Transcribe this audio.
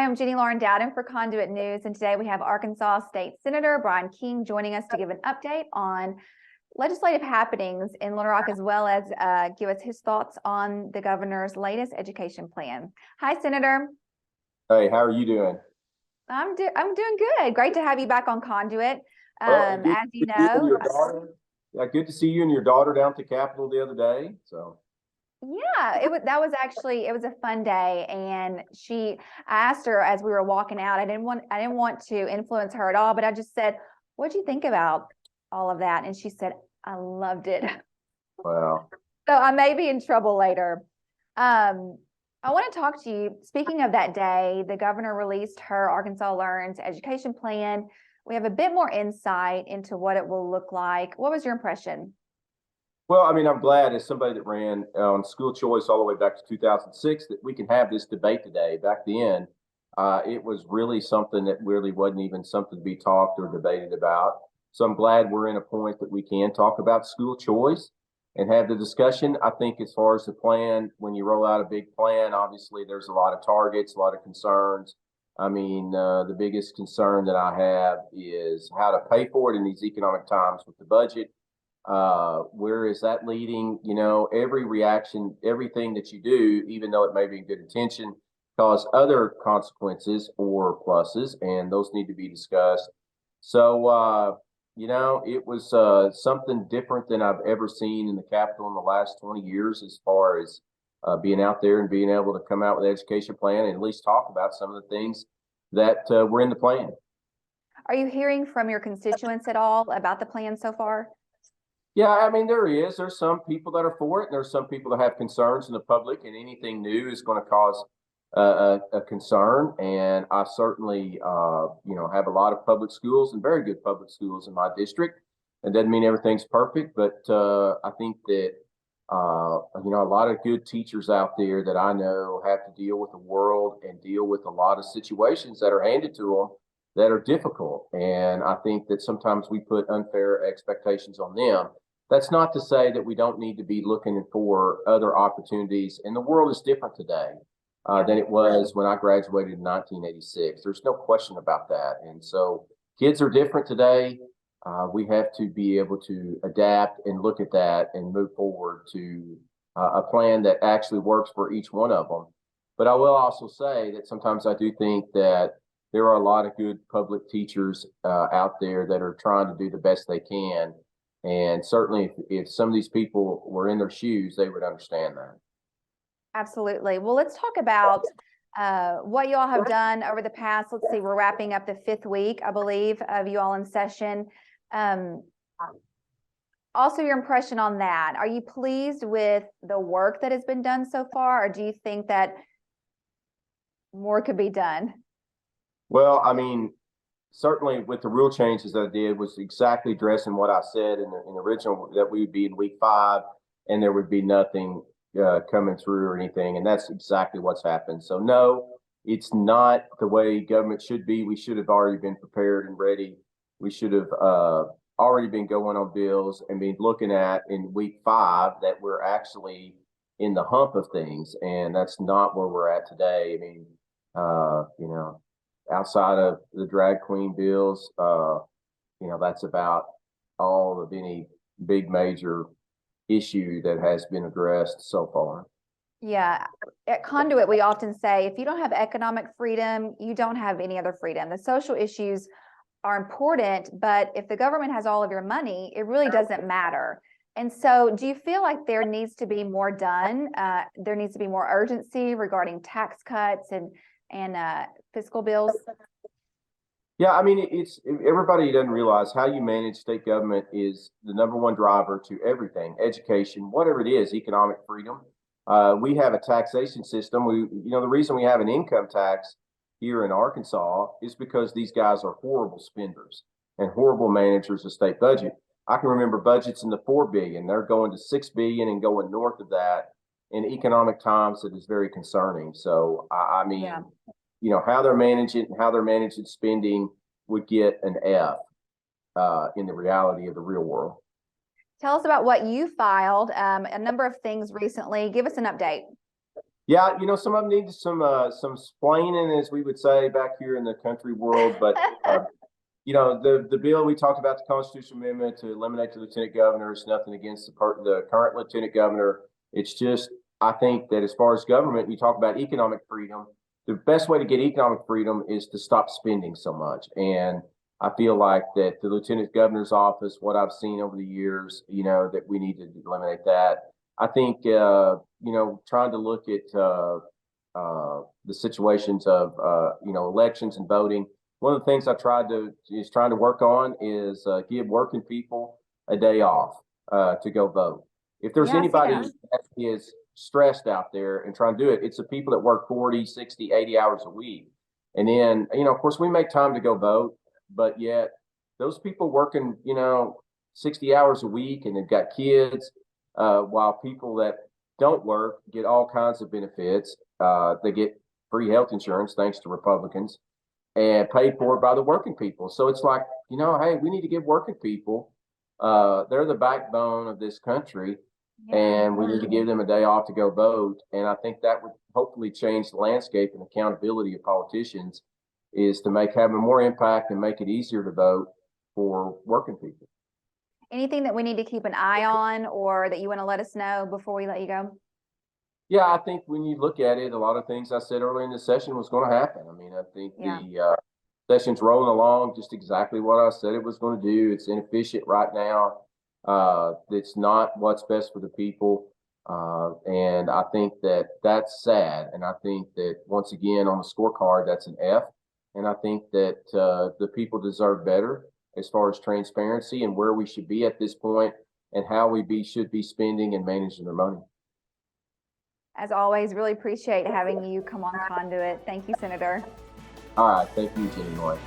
I'm Jenny Lauren Dowden for Conduit News, and today we have Arkansas State Senator Bryan King joining us to give an update on legislative happenings in Little Rock, as well as give us his thoughts on the governor's latest education plan. Hi, Senator. Hey, how are you doing? I'm doing good. Great to have you back on Conduit. Well, good As you to see you and know, your daughter. Yeah, good to see you and your daughter down at the Capitol the other day. So yeah, it was a fun day, and I asked her as we were walking out. I didn't want to influence her at all, but I just said, "What'd you think about all of that?" And she said, "I loved it." well, So I may be in trouble later. I want to talk to you. Speaking of that day, the governor released her Arkansas Learns education plan. We have a bit more insight into what it will look like. What was your impression? I mean, I'm glad as somebody that ran on school choice all the way back to 2006 that we can have this debate today. Back then, it was really something that really wasn't even something to be talked or debated about. So I'm glad we're in a point that we can talk about school choice and have the discussion. I think as far as the plan, when you roll out a big plan, obviously there's a lot of targets, a lot of concerns. I mean, the biggest concern that I have is how to pay for it in these economic times with the budget. Where is that leading? You know, every reaction, everything that you do, even though it may be in good intention, cause other consequences or pluses, and those need to be discussed. So, it was something different than I've ever seen in the Capitol in the last 20 years as far as being out there and being able to come out with an education plan and at least talk about some of the things that were in the plan. Are you hearing from your constituents at all about the plan so far? Yeah, I mean, there's some people that are for it, and there's some people that have concerns in the public, and anything new is going to cause a concern. And I certainly, have a lot of public schools and very good public schools in my district. It doesn't mean everything's perfect, but I think that, a lot of good teachers out there that I know have to deal with the world and deal with a lot of situations that are handed to them that are difficult. And I think that sometimes we put unfair expectations on them. That's not to say that we don't need to be looking for other opportunities. And the world is different today than it was when I graduated in 1986. There's no question about that. And so kids are different today. We have to be able to adapt and look at that and move forward to a plan that actually works for each one of them. But I will also say that sometimes I do think that there are a lot of good public teachers out there that are trying to do the best they can. And certainly, if some of these people were in their shoes, they would understand that. Absolutely. Well, let's talk about what you all have done over the past. Let's see, we're wrapping up the 5th week, I believe, of you all in session. Also, your impression on that. Are you pleased with the work that has been done so far, or do you think that more could be done? Well, I mean, certainly with the rule changes that I did was exactly addressing what I said in the original, that we would be in week 5 and there would be nothing coming through or anything. And that's exactly what's happened. So no, it's not the way government should be. We should have already been prepared and ready. We should have already been going on bills and been looking at in week 5 that we're actually in the hump of things. And that's not where we're at today. I mean, outside of the drag queen bills, that's about all of any big major issue that has been addressed so far. Yeah, at Conduit, we often say, if you don't have economic freedom, you don't have any other freedom. The social issues are important, but if the government has all of your money, it really doesn't matter. And so do you feel like there needs to be more done? There needs to be more urgency regarding tax cuts and fiscal bills? Yeah, I mean, everybody doesn't realize how you manage state government is the number one driver to everything, education, whatever it is, economic freedom. We have a taxation system. The reason we have an income tax here in Arkansas is because these guys are horrible spenders and horrible managers of state budget. I can remember budgets in the 4 billion. They're going to 6 billion and going north of that in economic times. That is very concerning. So, I mean, yeah. How they're managing spending would get an F in the reality of the real world. Tell us about what you filed, a number of things recently. Give us an update. Yeah, some of them need some splaining, as we would say back here in the country world. But the bill we talked about, the constitutional amendment to eliminate the lieutenant governor, is nothing against the current lieutenant governor. It's just, I think that as far as government, you talk about economic freedom. The best way to get economic freedom is to stop spending so much. And I feel like that the lieutenant governor's office, what I've seen over the years, that we need to eliminate that. I think, trying to look at the situations of, elections and voting. One of the things I trying to work on is give working people a day off to go vote. If there's Yeah, anybody yeah. that is stressed out there and trying to do it, it's the people that work 40, 60, 80 hours a week. And then, of course, we make time to go vote, but yet those people working, 60 hours a week and they've got kids, while people that don't work get all kinds of benefits. They get free health insurance thanks to Republicans, and paid for by the working people. So it's like, hey, we need to give working people, they're the backbone of this country, Yeah. and we need to give them a day off to go vote. And I think that would hopefully change the landscape and accountability of politicians, is to have a more impact and make it easier to vote for working people. Anything that we need to keep an eye on, or that you want to let us know before we let you go? Yeah, I think when you look at it, a lot of things I said earlier in the session was going to happen. I mean, I think Yeah. the session's rolling along just exactly what I said it was going to do. It's inefficient right now. It's not what's best for the people. And I think that that's sad. And I think that once again, on the scorecard, that's an F. And I think that the people deserve better as far as transparency and where we should be at this point, and how should be spending and managing their money. As always, really appreciate having you come on Conduit. Thank you, Senator. All right. Thank you, Jenny Lloyd.